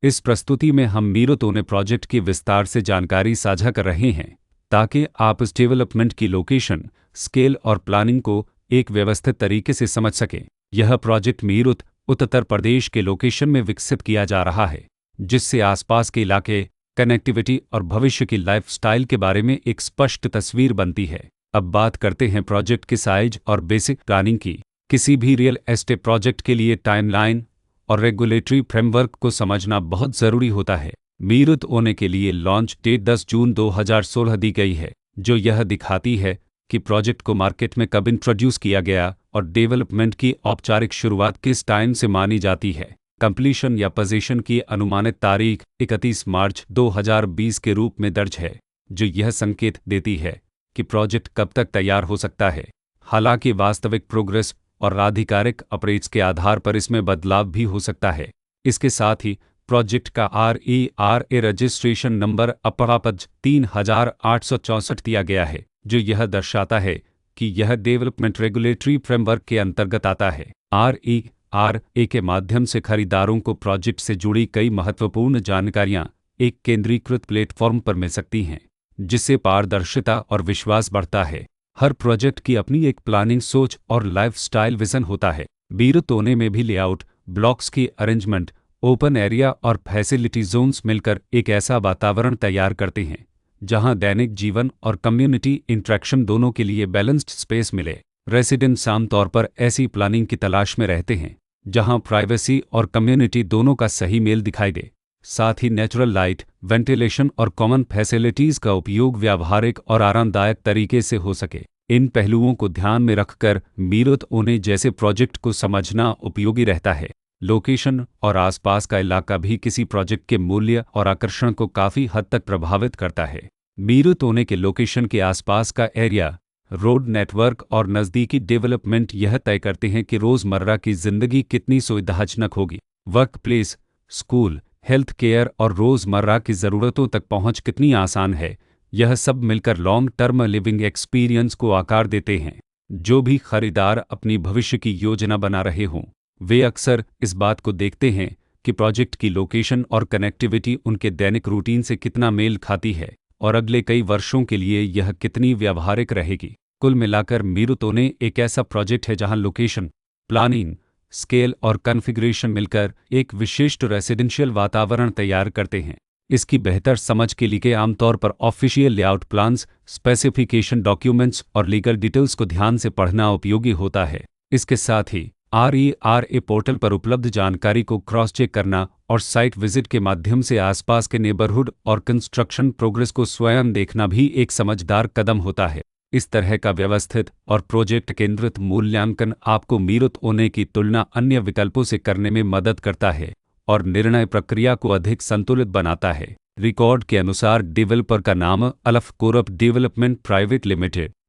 इस प्रस्तुति में हम मीरत ओने प्रोजेक्ट की विस्तार से जानकारी साझा कर रहे हैं ताकि आप इस डेवलपमेंट की लोकेशन, स्केल और प्लानिंग को एक व्यवस्थित तरीके से समझ सकें। यह प्रोजेक्ट मीरत उत्तर प्रदेश के लोकेशन में विकसित किया जा रहा है, जिससे आसपास के इलाके, कनेक्टिविटी और भविष्य की लाइफस्टाइल के बारे में एक स्पष्ट तस्वीर बनती है। अब बात करते हैं प्रोजेक्ट के साइज और बेसिक प्लानिंग की। किसी भी रियल एस्टेट प्रोजेक्ट के लिए टाइमलाइन और रेगुलेटरी फ्रेमवर्क को समझना बहुत ज़रूरी होता है। मीरत ओने के लिए लॉन्च डेट 10 जून 2016 दी गई है, जो यह दिखाती है कि प्रोजेक्ट को मार्केट में कब इंट्रोड्यूस किया गया और डेवलपमेंट की औपचारिक शुरुआत किस टाइम से मानी जाती है। कंप्लीशन या पोजीशन की अनुमानित तारीख 31 मार्च 2020 के रूप में दर्ज है, जो यह संकेत देती है कि प्रोजेक्ट कब तक तैयार हो सकता है। हालांकि वास्तविक प्रोग्रेस और आधिकारिक अपडेट्स के आधार पर इसमें बदलाव भी हो सकता है। इसके साथ ही प्रोजेक्ट का RERA रजिस्ट्रेशन नंबर अपरापज 3864 दिया गया है, जो यह दर्शाता है कि यह डेवलपमेंट रेगुलेटरी फ्रेमवर्क के अंतर्गत आता है। RERA के माध्यम से खरीदारों को प्रोजेक्ट से जुड़ी कई महत्वपूर्ण जानकारियां एक केंद्रीकृत प्लेटफॉर्म पर मिल सकती हैं, जिससे पारदर्शिता और विश्वास बढ़ता है। हर प्रोजेक्ट की अपनी एक प्लानिंग सोच और लाइफस्टाइल विजन होता है। मीरत ओने में भी लेआउट, ब्लॉक्स की अरेंजमेंट, ओपन एरिया और फैसिलिटी जोन्स मिलकर एक ऐसा वातावरण तैयार करते हैं जहां दैनिक जीवन और कम्युनिटी इंटरेक्शन दोनों के लिए बैलेंस्ड स्पेस मिले। रेसिडेंट्स आमतौर पर ऐसी प्लानिंग की तलाश में रहते हैं जहां प्राइवेसी और कम्युनिटी दोनों का सही मेल दिखाई दे। साथ ही नेचुरल लाइट, वेंटिलेशन और कॉमन फैसिलिटीज़ का उपयोग व्यावहारिक और आरामदायक तरीके से हो सके। इन पहलुओं को ध्यान में रखकर मीरत ओने जैसे प्रोजेक्ट को समझना उपयोगी रहता है। लोकेशन और आसपास का इलाका भी किसी प्रोजेक्ट के मूल्य और आकर्षण को काफ़ी हद तक प्रभावित करता है। मीरत ओने के लोकेशन के आसपास का एरिया, रोड नेटवर्क और नज़दीकी डेवलपमेंट यह तय करते हैं कि रोज़मर्रा की ज़िंदगी कितनी सुविधाजनक होगी। Work place, school, health care और रोज़मर्रा की ज़रूरतों तक पहुंच कितनी आसान है, यह सब मिलकर लॉन्ग टर्म लिविंग एक्सपीरियंस को आकार देते हैं। जो भी खरीदार अपनी भविष्य की योजना बना रहे हों, वे अक्सर इस बात को देखते हैं कि प्रोजेक्ट की लोकेशन और कनेक्टिविटी उनके दैनिक रूटीन से कितना मेल खाती है और अगले कई वर्षों के लिए यह कितनी व्यावहारिक रहेगी। कुल मिलाकर मीरत ओने एक ऐसा प्रोजेक्ट है जहां लोकेशन, प्लानिंग, स्केल और कॉन्फ़िगरेशन मिलकर एक विशिष्ट रेसिडेंशियल वातावरण तैयार करते हैं। इसकी बेहतर समझ के लिए आमतौर पर official layout plans, specification documents और लीगल डिटेल्स को ध्यान से पढ़ना उपयोगी होता है। इसके साथ ही RERA पोर्टल पर उपलब्ध जानकारी को क्रॉस चेक करना और साइट विजिट के माध्यम से आसपास के नेबरहुड और कंस्ट्रक्शन प्रोग्रेस को स्वयं देखना भी एक समझदार कदम होता है। इस तरह का व्यवस्थित और प्रोजेक्ट केंद्रित मूल्यांकन आपको मीरत ओने की तुलना अन्य विकल्पों से करने में मदद करता है और निर्णय प्रक्रिया को अधिक संतुलित बनाता है। रिकॉर्ड के अनुसार डेवलपर का नाम अल्फ कोरप डेवलपमेंट प्राइवेट लिमिटेड